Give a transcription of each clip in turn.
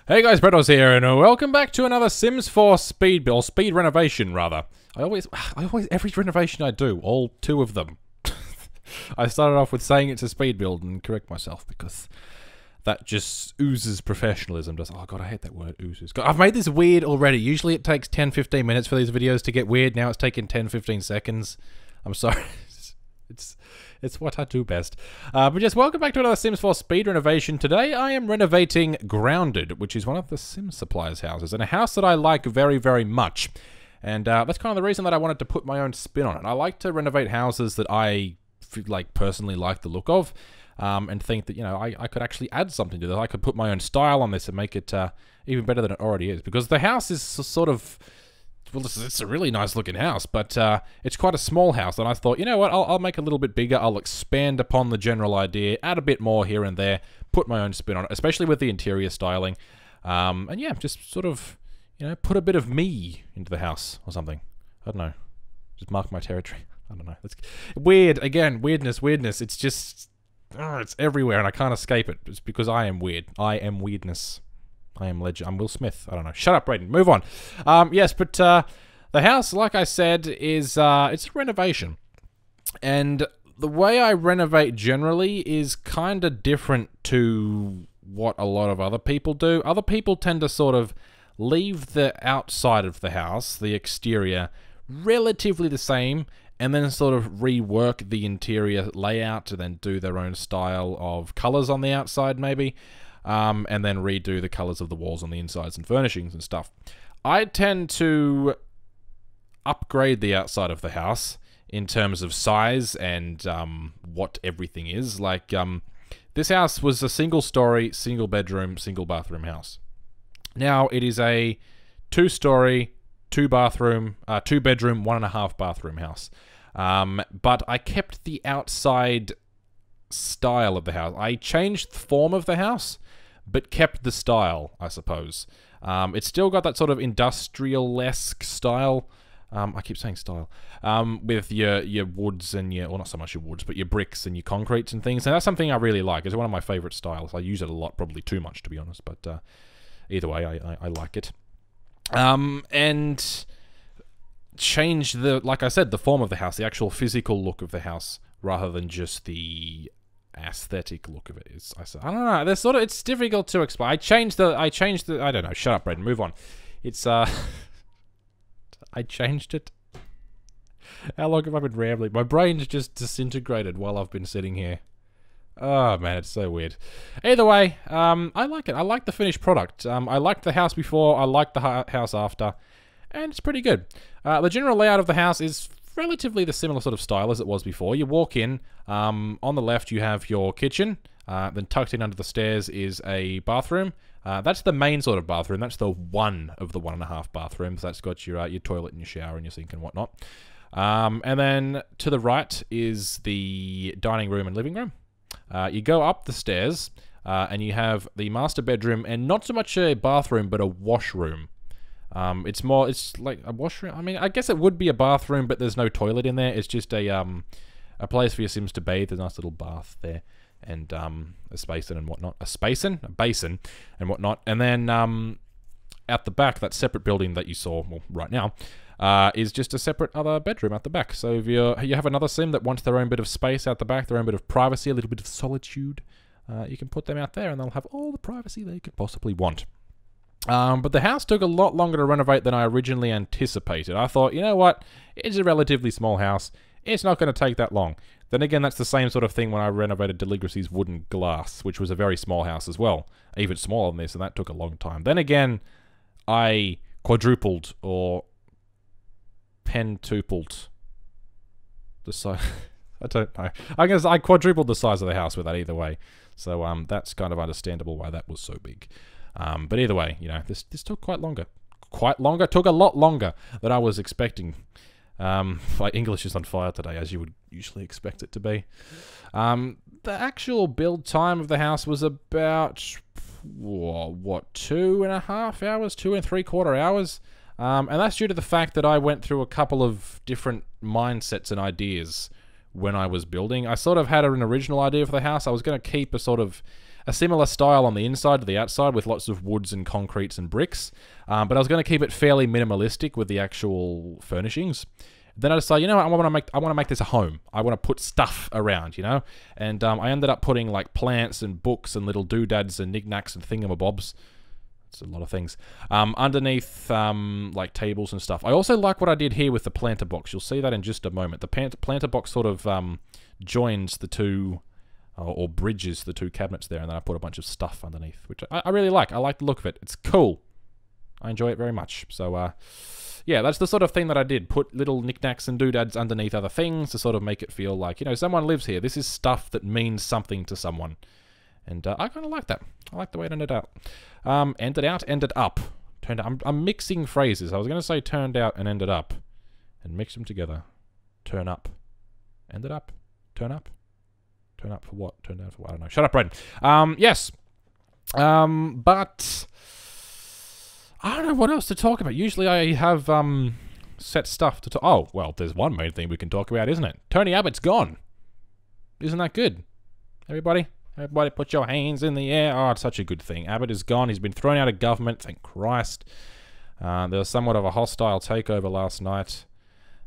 Hey guys, Braydoz here, and welcome back to another Sims 4 speed build, speed renovation rather. I always, every renovation I do, all two of them. I started off with saying it's a speed build and correct myself because that just oozes professionalism. Oh god, I hate that word, oozes. God, I've made this weird already. Usually it takes 10-15 minutes for these videos to get weird. Now it's taking 10-15 seconds. I'm sorry. It's what I do best. But just welcome back to another Sims 4 speed renovation. Today I am renovating Grounded, which is one of the SimSupply's houses, and a house that I like very, very much. And that's kind of the reason that I wanted to put my own spin on it. I like to renovate houses that I personally like the look of, and think that, you know, I could actually add something to this. I could put my own style on this and make it even better than it already is. Because the house is sort of... well, it's a really nice looking house, but it's quite a small house, and I thought, you know what, I'll make it a little bit bigger, I'll expand upon the general idea, add a bit more here and there, put my own spin on it, especially with the interior styling, and yeah, just sort of, you know, put a bit of me into the house or something. I don't know, just mark my territory. I don't know, it's weird, again, weirdness, it's just, it's everywhere, and I can't escape it. It's because I am weird. I am weirdness. I am legend. I'm Will Smith. I don't know. Shut up, Brayden. Move on. Yes, but the house, like I said, is it's a renovation, and the way I renovate generally is kind of different to what a lot of other people do. Other people tend to sort of leave the outside of the house, the exterior, relatively the same, and then sort of rework the interior layout to then do their own style of colors on the outside, maybe. And then redo the colors of the walls on the insides and furnishings and stuff. I tend to upgrade the outside of the house in terms of size and what everything is. Like, this house was a single-story, single-bedroom, single-bathroom house. Now, it is a two-story, two-bathroom, two-bedroom, one-and-a-half-bathroom house. But I kept the outside style of the house. I changed the form of the house, but kept the style, I suppose. It's still got that sort of industrial-esque style. I keep saying style. With your woods and your... well, not so much your woods, but your bricks and your concretes and things. And that's something I really like. It's one of my favorite styles. I use it a lot, probably too much, to be honest. But either way, I like it. And change the... like I said, the form of the house, the actual physical look of the house, rather than just the aesthetic look of it. I don't know. There's sort of, it's difficult to explain. I changed the. I don't know. Shut up, Brayden. Move on. It's I changed it. How long have I been rambling? My brain's just disintegrated while I've been sitting here. Oh man, it's so weird. Either way, I like it. I like the finished product. I liked the house before. I liked the house after, and it's pretty good. The general layout of the house is relatively the similar sort of style as it was before. You walk in, on the left you have your kitchen, then tucked in under the stairs is a bathroom. That's the main sort of bathroom. That's the one of the 1.5 bathrooms. That's got your toilet and your shower and your sink and whatnot. And then to the right is the dining room and living room. You go up the stairs, and you have the master bedroom, and not so much a bathroom, but a washroom. It's like a washroom. I mean, I guess it would be a bathroom, but there's no toilet in there. It's just a place for your Sims to bathe. There's a nice little bath there, and a basin and whatnot. A basin and whatnot. And then at the back, that separate building that you saw, well, right now, is just a separate other bedroom at the back. So if you have another Sim that wants their own bit of space out the back, their own bit of privacy, a little bit of solitude, you can put them out there, and they'll have all the privacy they could possibly want. But the house took a lot longer to renovate than I originally anticipated. I thought, you know what, it's a relatively small house, it's not going to take that long. Then again, that's the same sort of thing when I renovated Deligracy's Wooden Glass, which was a very small house as well, even smaller than this, and that took a long time. Then again, I quadrupled or pentupled the size. I don't know. I guess I quadrupled the size of the house with that either way. So that's kind of understandable why that was so big. But either way, you know, this took quite longer. Took a lot longer than I was expecting. My English is on fire today, as you would usually expect it to be. The actual build time of the house was about, what, 2.5 hours? 2 3/4 hours? And that's due to the fact that I went through a couple of different mindsets and ideas when I was building. I sort of had an original idea for the house. I was going to keep a sort of a similar style on the inside to the outside with lots of woods and concretes and bricks. But I was going to keep it fairly minimalistic with the actual furnishings. Then I decided, you know what, I want to make this a home. I want to put stuff around, you know? And I ended up putting like plants and books and little doodads and knickknacks and thingamabobs. It's a lot of things. Underneath like tables and stuff. I also like what I did here with the planter box. You'll see that in just a moment. The planter box sort of joins the two, or bridges the two cabinets there, and then I put a bunch of stuff underneath, which I really like. I like the look of it. It's cool. I enjoy it very much. So, yeah, that's the sort of thing that I did. Put little knickknacks and doodads underneath other things to sort of make it feel like, you know, someone lives here. This is stuff that means something to someone. And I kind of like that. I like the way it ended out. Ended up. Turned out. I'm mixing phrases. I was going to say turned out and ended up. And mix them together. Turn up. Ended up. Turn up. Turn up for what? Turned out for what? I don't know. Shut up, Brayden. Yes. But I don't know what else to talk about. Usually I have set stuff to talk. Oh, well, there's one main thing we can talk about, isn't it? Tony Abbott's gone. Isn't that good? Everybody put your hands in the air. Oh, it's such a good thing. Abbott is gone. He's been thrown out of government. Thank Christ. There was somewhat of a hostile takeover last night.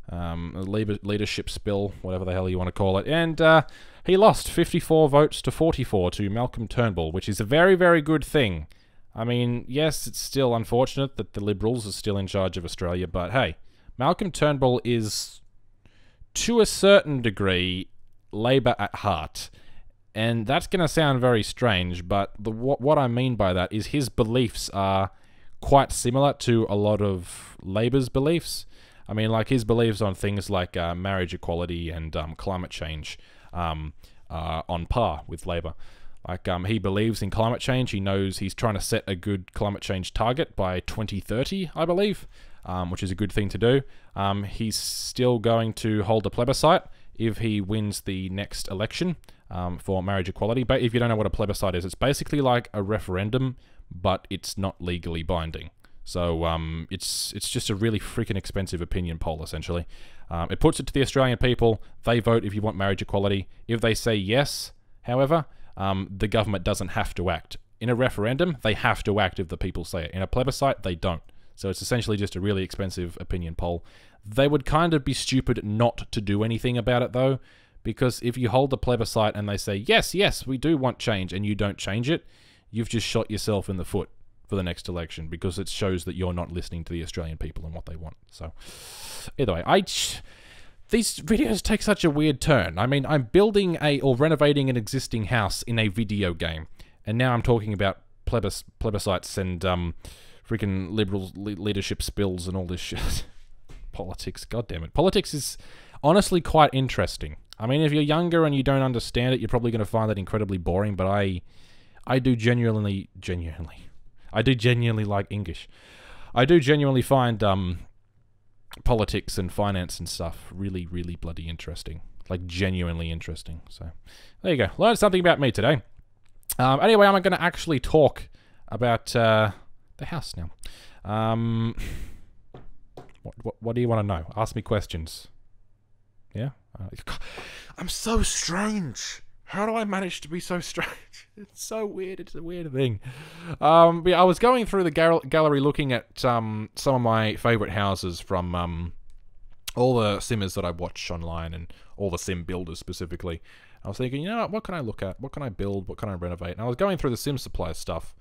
A leadership spill, whatever the hell you want to call it. And he lost 54 votes to 44 to Malcolm Turnbull, which is a very, very good thing. I mean, yes, it's still unfortunate that the Liberals are still in charge of Australia, but hey, Malcolm Turnbull is, to a certain degree, Labor at heart. And that's going to sound very strange, but what I mean by that is his beliefs are quite similar to a lot of Labor's beliefs. I mean, like his beliefs on things like marriage equality and climate change are on par with Labor. Like, he believes in climate change. He knows he's trying to set a good climate change target by 2030, I believe, which is a good thing to do. He's still going to hold a plebiscite if he wins the next election for marriage equality. But if you don't know what a plebiscite is, it's basically like a referendum, but it's not legally binding. So it's just a really freaking expensive opinion poll, essentially. It puts it to the Australian people. They vote if you want marriage equality. If they say yes, however, the government doesn't have to act. In a referendum, they have to act if the people say it. In a plebiscite, they don't. So it's essentially just a really expensive opinion poll. They would kind of be stupid not to do anything about it, though, because if you hold the plebiscite and they say, yes, yes, we do want change, and you don't change it, you've just shot yourself in the foot for the next election, because it shows that you're not listening to the Australian people and what they want. So, either way, these videos take such a weird turn. I mean, I'm building or renovating an existing house in a video game, and now I'm talking about plebiscites and freaking Liberal leadership spills and all this shit. Politics, god damn it. Politics is honestly quite interesting. I mean, if you're younger and you don't understand it, you're probably going to find that incredibly boring, but I do genuinely like English. I do genuinely find politics and finance and stuff really, really bloody interesting. Like, genuinely interesting. So, there you go. Learned something about me today. Anyway, I'm going to actually talk about the house now. What do you want to know? Ask me questions. Yeah? I'm so strange. How do I manage to be so strange? It's so weird. It's a weird thing. But yeah, I was going through the gallery looking at some of my favourite houses from all the simmers that I watch online and all the sim builders specifically. I was thinking, you know what can I look at? What can I build? What can I renovate? And I was going through the SimSupply stuff.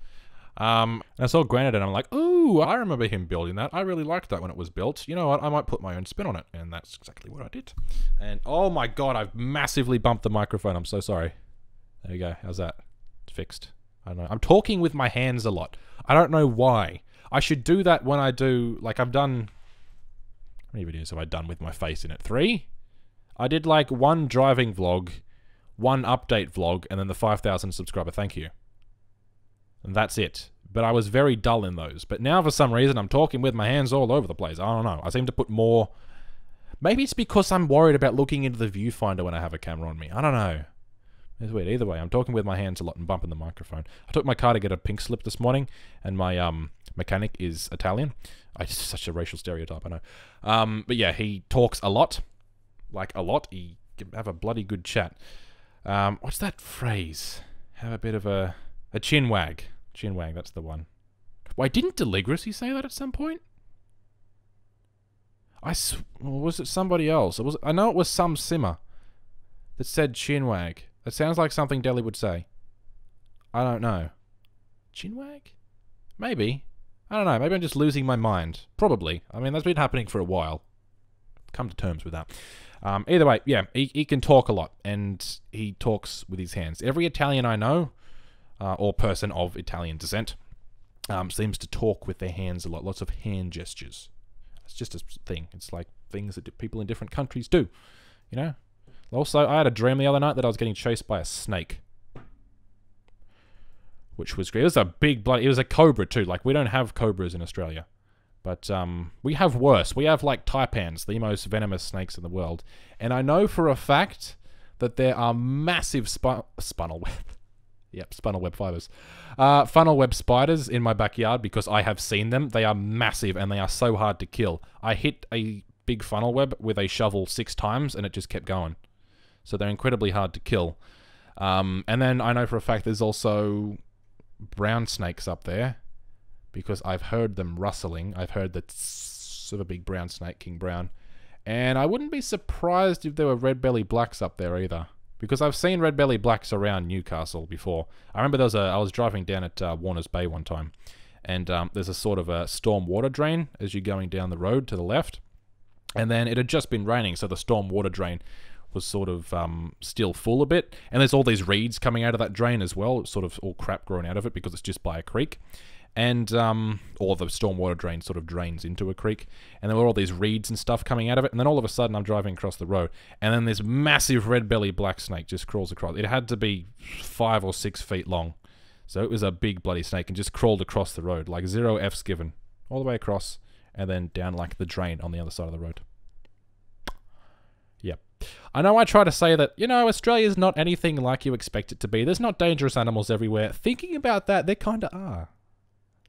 And I saw Granite and I'm like, ooh, I remember him building that. I really liked that when it was built. You know what? I might put my own spin on it. And that's exactly what I did. And oh my god, I've massively bumped the microphone. I'm so sorry. There you go. How's that? It's fixed. I don't know. I'm talking with my hands a lot. I don't know why. I should do that when I do, like I've done... How many videos have I done with my face in it? 3? I did like 1 driving vlog, 1 update vlog, and then the 5,000 subscriber thank you. And that's it. But I was very dull in those. But now for some reason I'm talking with my hands all over the place. I don't know. I seem to put more... Maybe it's because I'm worried about looking into the viewfinder when I have a camera on me. I don't know. It's weird. Either way, I'm talking with my hands a lot and bumping the microphone. I took my car to get a pink slip this morning, and my mechanic is Italian. It's such a racial stereotype, I know. But yeah, he talks a lot. Like, a lot. He can have a bloody good chat. What's that phrase? Have a bit of a... A chinwag. Chinwag, that's the one. Wait, didn't Deligracy say that at some point? Or was it somebody else? I know it was some simmer that said chinwag. It sounds like something Deli would say. I don't know. Chinwag? Maybe. I don't know. Maybe I'm just losing my mind. Probably. I mean, that's been happening for a while. Come to terms with that. Either way, yeah, he can talk a lot, and he talks with his hands. Every Italian I know, or person of Italian descent, seems to talk with their hands a lot. Lots of hand gestures. It's just a thing. It's like things that people in different countries do, you know? Also, I had a dream the other night that I was getting chased by a snake. Which was great. It was a big bloody... It was a cobra, too. Like, we don't have cobras in Australia. But, we have worse. We have, like, taipans, the most venomous snakes in the world. And I know for a fact that there are massive funnel web fibers. Funnel web spiders in my backyard because I have seen them. They are massive and they are so hard to kill. I hit a big funnel web with a shovel 6 times and it just kept going. So they're incredibly hard to kill. And then I know for a fact there's also brown snakes up there because I've heard them rustling. I've heard the tss of a big brown snake, king brown. And I wouldn't be surprised if there were red belly blacks up there either. Because I've seen red belly blacks around Newcastle before. I remember I was driving down at Warner's Bay one time, and there's a sort of a storm water drain as you're going down the road to the left. And then it had just been raining, so the storm water drain was sort of still full a bit. And there's all these reeds coming out of that drain as well. It's sort of all crap growing out of it because it's just by a creek. And, or the stormwater drain sort of drains into a creek, and there were all these reeds and stuff coming out of it, and then all of a sudden I'm driving across the road, and then this massive red belly black snake just crawls across. It had to be 5 or 6 feet long, so it was a big bloody snake, and just crawled across the road, like 0 F's given, all the way across, and then down like the drain on the other side of the road. Yep. I know I try to say that, you know, Australia's not anything like you expect it to be. There's not dangerous animals everywhere. Thinking about that, there kinda are.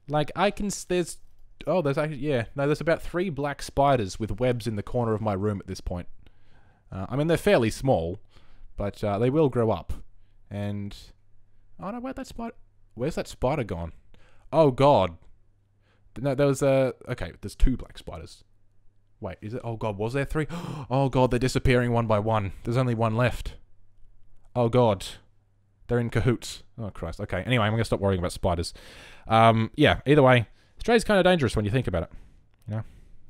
Like, there's actually, yeah, no, there's about 3 black spiders with webs in the corner of my room at this point. I mean, they're fairly small, but they will grow up. And, oh no, where's that spider gone? Oh god. No, there was okay, there's 2 black spiders. Wait, is it, oh god, was there 3? Oh god, they're disappearing one by one. There's only 1 left. Oh god. They're in cahoots. Oh, Christ. Okay, anyway, I'm going to stop worrying about spiders. Yeah, either way, Australia's kind of dangerous when you think about it. You know?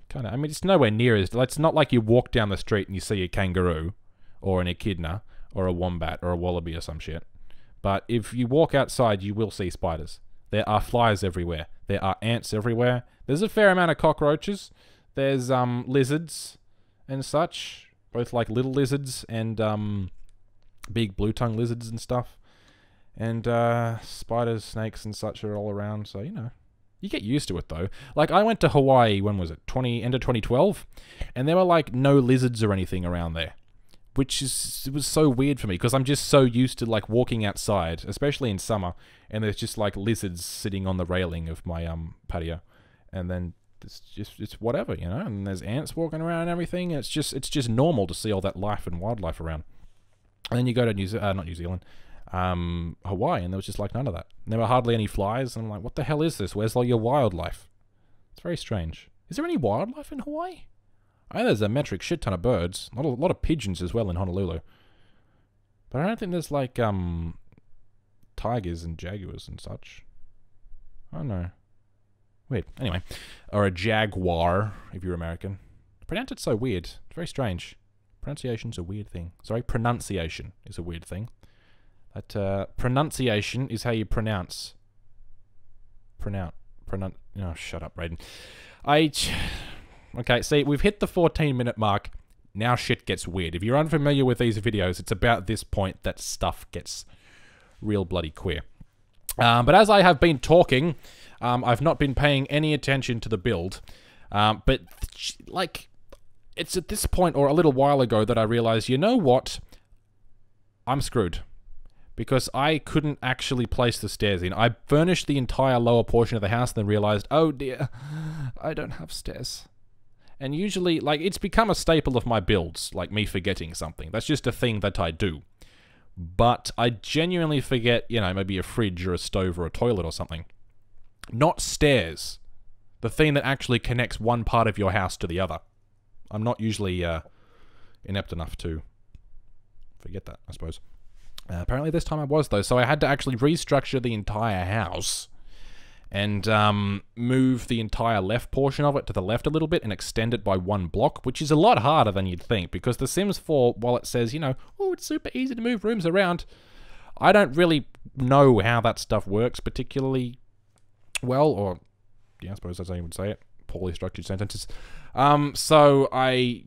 Kind of. I mean, it's nowhere near as... It's not like you walk down the street and you see a kangaroo, or an echidna, or a wombat, or a wallaby, or some shit. But if you walk outside, you will see spiders. There are flies everywhere. There are ants everywhere. There's a fair amount of cockroaches. There's, lizards and such. Both, like, little lizards and, big blue-tongue lizards and stuff. And, spiders, snakes, and such are all around, so, you know. You get used to it, though. Like, I went to Hawaii, when was it? End of 2012? And there were, like, no lizards or anything around there. Which it was so weird for me, because I'm just so used to, like, walking outside, especially in summer, and there's just, like, lizards sitting on the railing of my, patio. And then it's whatever, you know? And there's ants walking around and everything. It's just normal to see all that life and wildlife around. And then you go to not New Zealand, Hawaii, and there was just like none of that. And there were hardly any flies, and I'm like, what the hell is this? Where's all your wildlife? It's very strange. Is there any wildlife in Hawaii? I know there's a metric shit ton of birds. A lot of pigeons as well in Honolulu. But I don't think there's like, tigers and jaguars and such. I don't know. Weird. Anyway. Or a jaguar, if you're American. Pronounce it so weird. It's very strange. Pronunciation's a weird thing. Sorry, pronunciation is a weird thing. That, pronunciation is how you pronounce. Oh, shut up, Brayden. Okay, see, we've hit the 14-minute mark. Now shit gets weird. If you're unfamiliar with these videos, it's about this point that stuff gets real bloody queer. But as I have been talking, I've not been paying any attention to the build. But, like, it's at this point, or a little while ago, that I realized, you know what? I'm screwed. Because I couldn't actually place the stairs in. I furnished the entire lower portion of the house, and then realized, oh dear, I don't have stairs. And usually, like, it's become a staple of my builds, like me forgetting something. That's just a thing that I do. but I genuinely forget, you know, maybe a fridge or a stove or a toilet or something. Not stairs. The thing that actually connects one part of your house to the other. I'm not usually inept enough to forget that, I suppose. Apparently this time I was, though, so I had to actually restructure the entire house and move the entire left portion of it to the left a little bit and extend it by one block, which is a lot harder than you'd think, because The Sims 4, while it says, you know, oh, it's super easy to move rooms around, I don't really know how that stuff works particularly well, or, yeah, I suppose that's how you would say it, poorly structured sentences. So I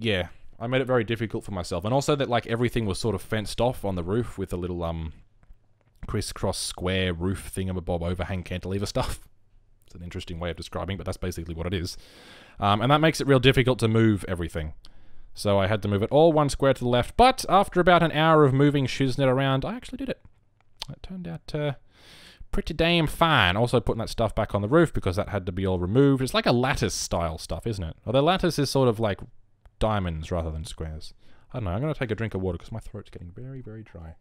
made it very difficult for myself, and also that, like, everything was sort of fenced off on the roof with a little, crisscross square roof thingamabob overhang cantilever stuff. It's an interesting way of describing, but that's basically what it is. And that makes it real difficult to move everything. So I had to move it all one square to the left, but after about an hour of moving Shiznit around, I actually did it. It turned out pretty damn fine. Also putting that stuff back on the roof because that had to be all removed. It's like a lattice style stuff, isn't it? Although lattice is sort of like diamonds rather than squares. I don't know, I'm going to take a drink of water because my throat's getting very, very dry.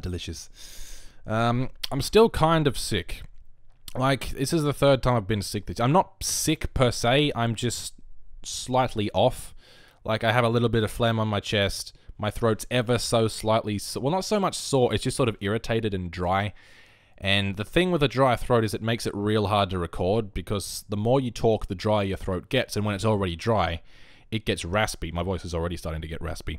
Delicious. I'm still kind of sick. Like, this is the third time I've been sick this. I'm not sick per se, I'm just slightly off. Like, I have a little bit of phlegm on my chest. My throat's ever so slightly, well, not so much sore, it's just sort of irritated and dry. And the thing with a dry throat is it makes it real hard to record, because the more you talk, the drier your throat gets, and when it's already dry, it gets raspy. My voice is already starting to get raspy.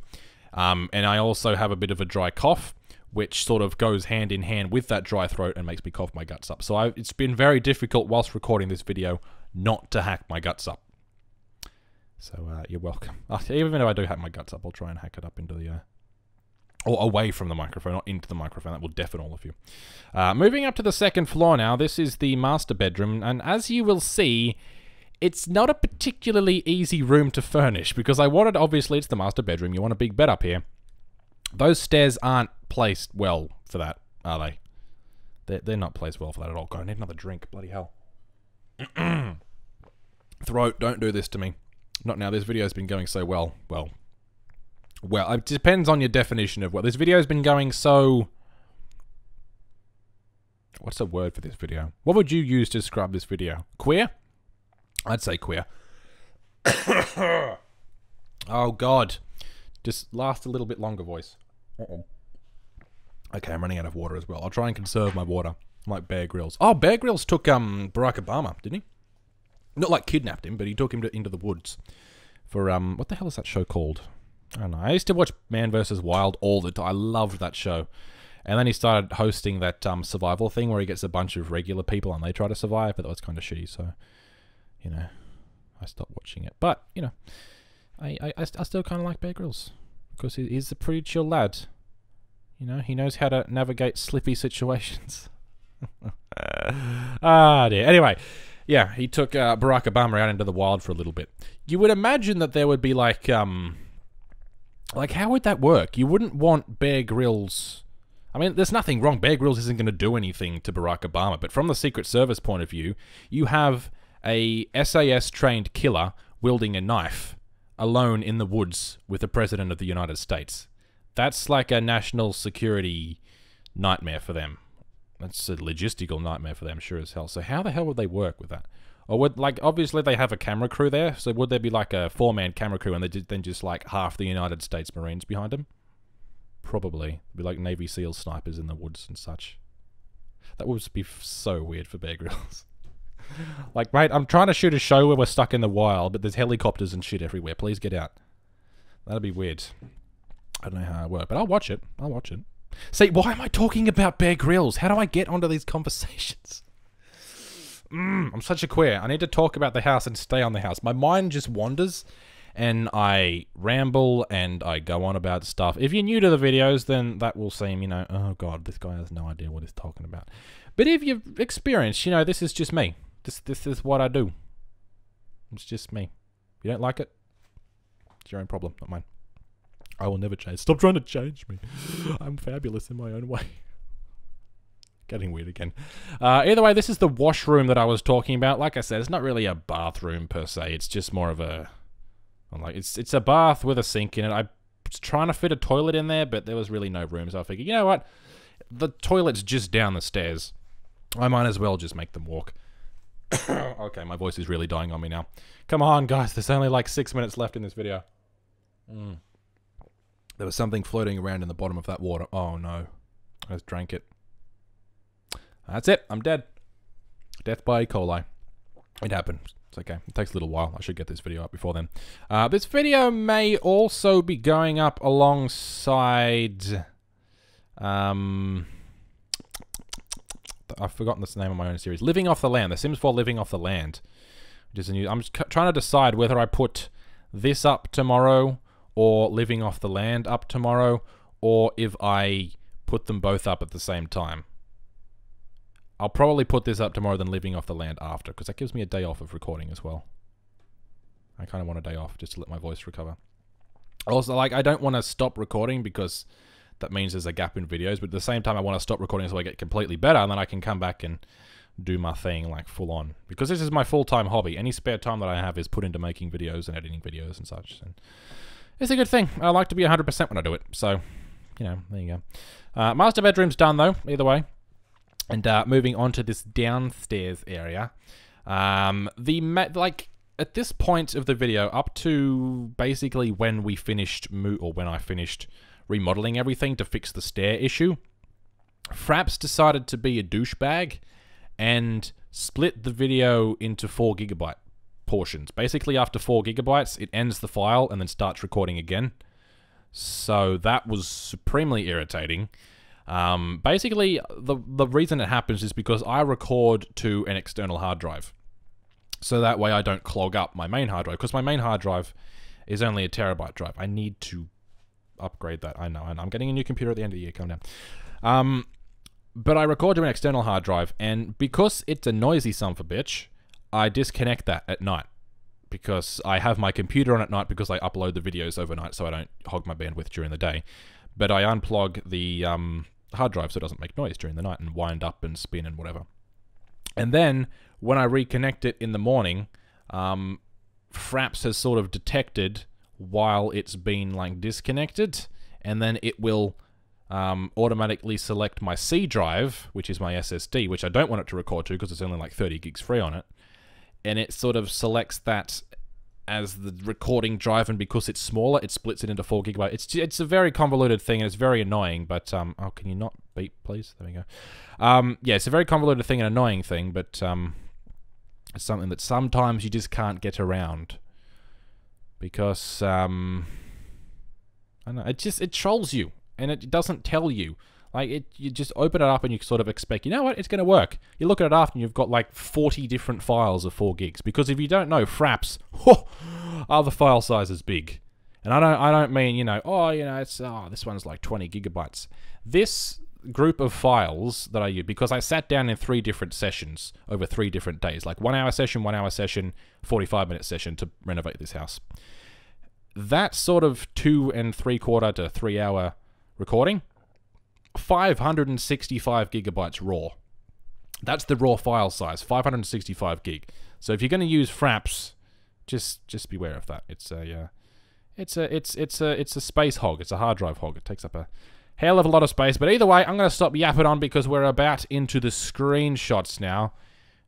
And I also have a bit of a dry cough, which sort of goes hand in hand with that dry throat and makes me cough my guts up. So it's been very difficult whilst recording this video not to hack my guts up. So you're welcome. Even though I do hack my guts up, I'll try and hack it up into the... or away from the microphone, not into the microphone. That will deafen all of you. Moving up to the second floor now. This is the master bedroom. And as you will see, it's not a particularly easy room to furnish, because I wanted... Obviously, it's the master bedroom. You want a big bed up here. Those stairs aren't placed well for that, are they? They're not placed well for that at all. God, I need another drink. Bloody hell. Throat, don't do this to me. Not now. This video's been going so well. Well, it depends on your definition of well. This video's been going so... What's the word for this video? What would you use to describe this video? Queer? I'd say queer. Oh, God. Just last a little bit longer, voice. Okay, I'm running out of water as well. I'll try and conserve my water. I'm like Bear Grylls. Oh, Bear Grylls took Barack Obama, didn't he? Not like kidnapped him, but he took him into the woods for what the hell is that show called? I don't know. I used to watch Man vs. Wild all the time. I loved that show. And then he started hosting that survival thing where he gets a bunch of regular people and they try to survive, but that was kind of shitty. So, you know, I stopped watching it. But you know, I still kind of like Bear Grylls because he's a pretty chill lad. You know, he knows how to navigate slippy situations. Ah, dear. Anyway, yeah, he took Barack Obama out into the wild for a little bit. You would imagine that there would be like how would that work? You wouldn't want Bear Grylls. I mean, there's nothing wrong. Bear Grylls isn't going to do anything to Barack Obama, but from the Secret Service point of view, you have a SAS-trained killer wielding a knife alone in the woods with the President of the United States. That's like a national security nightmare for them. That's a logistical nightmare for them, sure as hell. So how the hell would they work with that? Or would, like, obviously they have a camera crew there, so would there be like a 4-man camera crew and then just like half the United States Marines behind them? Probably. It'd be like Navy SEAL snipers in the woods and such. That would be so weird for Bear Grylls. Like, mate, I'm trying to shoot a show where we're stuck in the wild, but there's helicopters and shit everywhere. Please get out. That'd be weird. I don't know how it works, but I'll watch it. I'll watch it. See, why am I talking about Bear Grylls? How do I get onto these conversations? I'm such a queer. I need to talk about the house and stay on the house. My mind just wanders, and I ramble, and I go on about stuff. If you're new to the videos, then that will seem, you know, oh God, this guy has no idea what he's talking about. But if you've experienced, you know, this is just me. This is what I do. It's just me. If you don't like it, it's your own problem, not mine. I will never change. Stop trying to change me. I'm fabulous in my own way. Getting weird again. Either way, this is the washroom that I was talking about. Like I said, it's not really a bathroom per se. It's just more of a... Like, it's a bath with a sink in it. I was trying to fit a toilet in there, but there was really no room. So I figured, you know what? The toilet's just down the stairs. I might as well just make them walk. Okay, my voice is really dying on me now. Come on, guys. There's only like 6 minutes left in this video. There was something floating around in the bottom of that water. Oh, no. I just drank it. That's it. I'm dead. Death by E. coli. It happened. It's okay. It takes a little while. I should get this video up before then. This video may also be going up alongside... I've forgotten the name of my own series. Living Off the Land. The Sims 4 Living Off the Land. Which is a new... I'm just trying to decide whether I put this up tomorrow or Living Off the Land up tomorrow, or if I put them both up at the same time. I'll probably put this up tomorrow than Living Off the Land after, because that gives me a day off of recording as well. I kind of want a day off just to let my voice recover. Also, like, I don't want to stop recording because that means there's a gap in videos, but at the same time I want to stop recording so I get completely better, and then I can come back and do my thing, like, full on. Because this is my full-time hobby. Any spare time that I have is put into making videos and editing videos and such. And it's a good thing. I like to be 100% when I do it. So, you know, there you go. Master bedroom's done, though, either way. And moving on to this downstairs area. Like, at this point of the video, up to basically when we finished, when I finished remodeling everything to fix the stair issue, Fraps decided to be a douchebag and split the video into 4 GB portions. Basically, after 4 GB, it ends the file and then starts recording again. So that was supremely irritating. Basically, the reason it happens is because I record to an external hard drive. So that way I don't clog up my main hard drive, because my main hard drive is only a terabyte drive. I need to upgrade that. I know. I'm getting a new computer at the end of the year. Calm down. But I record to an external hard drive, and because it's a noisy son of a bitch, I disconnect that at night. Because I have my computer on at night because I upload the videos overnight so I don't hog my bandwidth during the day. But I unplug the hard drive so it doesn't make noise during the night and wind up and spin and whatever. And then, when I reconnect it in the morning, Fraps has sort of detected while it's been, like, disconnected, and then it will automatically select my C drive, which is my SSD, which I don't want it to record to because it's only like 30 gigs free on it, and it sort of selects that as the recording drive, and because it's smaller, it splits it into 4 GB. It's a very convoluted thing, and it's very annoying, but, oh, can you not beep, please? There we go. Yeah, it's a very convoluted thing and annoying thing, but, it's something that sometimes you just can't get around. Because, I don't know, it trolls you, and it doesn't tell you. Like, you just open it up and you sort of expect, you know what, it's going to work. You look at it after and you've got like 40 different files of 4 gigs. Because if you don't know, Fraps, are the file sizes big. And I don't mean, you know, oh, you know, it's, oh, this one's like 20 gigabytes. This group of files that I use, because I sat down in 3 different sessions over 3 different days, like 1 hour session, 1 hour session, 45-minute session to renovate this house. That sort of 2 3/4 to 3 hour recording, 565 gigabytes raw. That's the raw file size, 565 gig. So if you're going to use Fraps, just beware of that. It's a space hog. It's a hard drive hog. It takes up a hell of a lot of space. But either way, I'm going to stop yapping on because we're about into the screenshots now,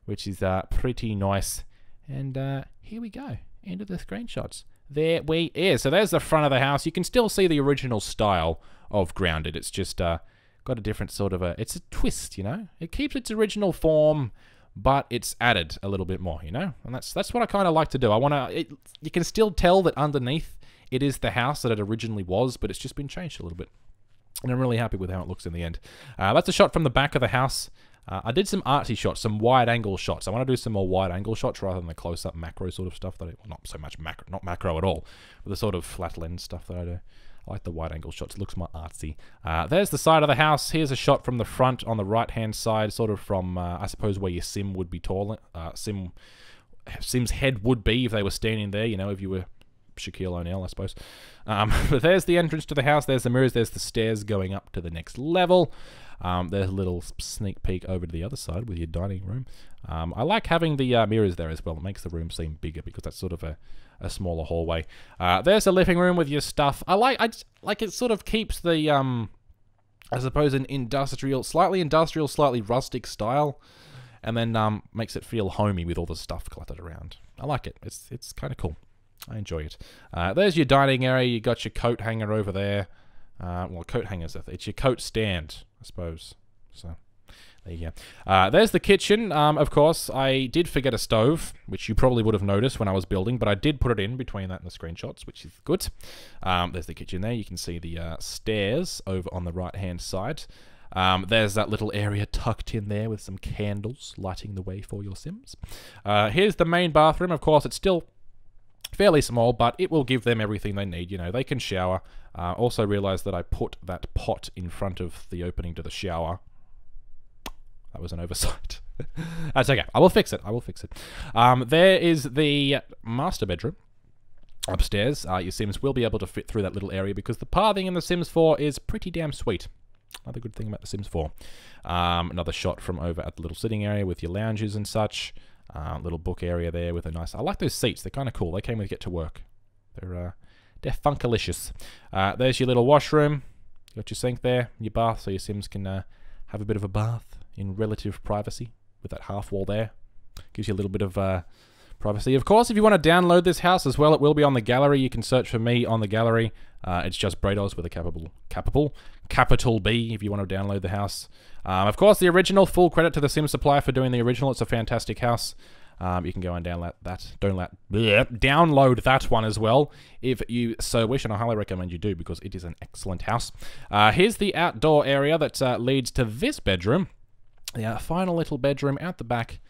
which is pretty nice. And here we go, into the screenshots. There we is. So there's the front of the house. You can still see the original style of Grounded. It's just got a different sort of it's a twist, you know? It keeps its original form, but it's added a little bit more, you know? And that's what I kind of like to do. You can still tell that underneath it is the house that it originally was, but it's just been changed a little bit. And I'm really happy with how it looks in the end. That's a shot from the back of the house. I did some artsy shots, some wide-angle shots. I want to do some more wide-angle shots rather than the close-up macro sort of stuff. Well, not so much macro, not macro at all, but the sort of flat lens stuff that I do. I like the wide-angle shots. It looks more artsy. There's the side of the house. Here's a shot from the front on the right-hand side, sort of from, I suppose, where your sim would be tall. Sim's head would be if they were standing there, you know, if you were Shaquille O'Neal, I suppose. But there's the entrance to the house. There's the mirrors. There's the stairs going up to the next level. There's a little sneak peek over to the other side with your dining room. I like having the mirrors there as well. It makes the room seem bigger because that's sort of a smaller hallway. There's a living room with your stuff. I like it sort of keeps the, I suppose, an slightly industrial, slightly rustic style, and then makes it feel homey with all the stuff cluttered around. I like it. It's kind of cool. I enjoy it. There's your dining area. You got your coat hanger over there. Well, coat hangers. It's your coat stand, I suppose. So there you go. There's the kitchen. Of course, I did forget a stove, which you probably would have noticed when I was building, but I did put it in between that and the screenshots, which is good. There's the kitchen there. You can see the stairs over on the right-hand side. There's that little area tucked in there with some candles lighting the way for your Sims. Here's the main bathroom. Of course, it's still fairly small, but it will give them everything they need. You know, they can shower. Also realized that I put that pot in front of the opening to the shower. That was an oversight. That's okay. I will fix it. There is the master bedroom upstairs. Your Sims will be able to fit through that little area because the pathing in The Sims 4 is pretty damn sweet. Another good thing about The Sims 4. Another shot from over at the little sitting area with your lounges and such. Little book area there with a nice... I like those seats. They're kind of cool. They came with Get to Work. They're funkalicious. There's your little washroom. You got your sink there, your bath, so your Sims can have a bit of a bath in relative privacy with that half wall there. Gives you a little bit of privacy. Of course, if you want to download this house as well, it will be on the gallery. You can search for me on the gallery. It's just Braydoz with a capital B if you want to download the house. Of course, the original, full credit to the SimSupply for doing the original. It's a fantastic house. You can go and download that one as well if you so wish, and I highly recommend you do because it is an excellent house. Here's the outdoor area that leads to this bedroom. The final little bedroom out the back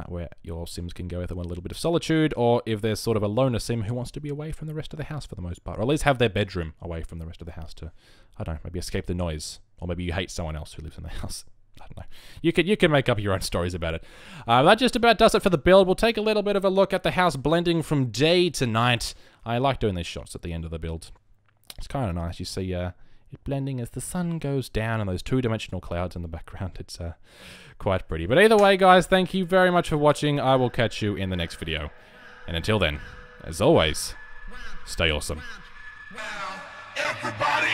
where your Sims can go if they want a little bit of solitude, or if there's sort of a loner Sim who wants to be away from the rest of the house for the most part, or at least have their bedroom away from the rest of the house to, I don't know, maybe escape the noise, or maybe you hate someone else who lives in the house. I don't know. You can make up your own stories about it. That just about does it for the build. We'll take a little bit of a look at the house blending from day to night. I like doing these shots at the end of the build. It's kind of nice. You see it blending as the sun goes down and those two-dimensional clouds in the background. It's quite pretty. But either way, guys, thank you very much for watching. I will catch you in the next video. And until then, as always, stay awesome. Everybody,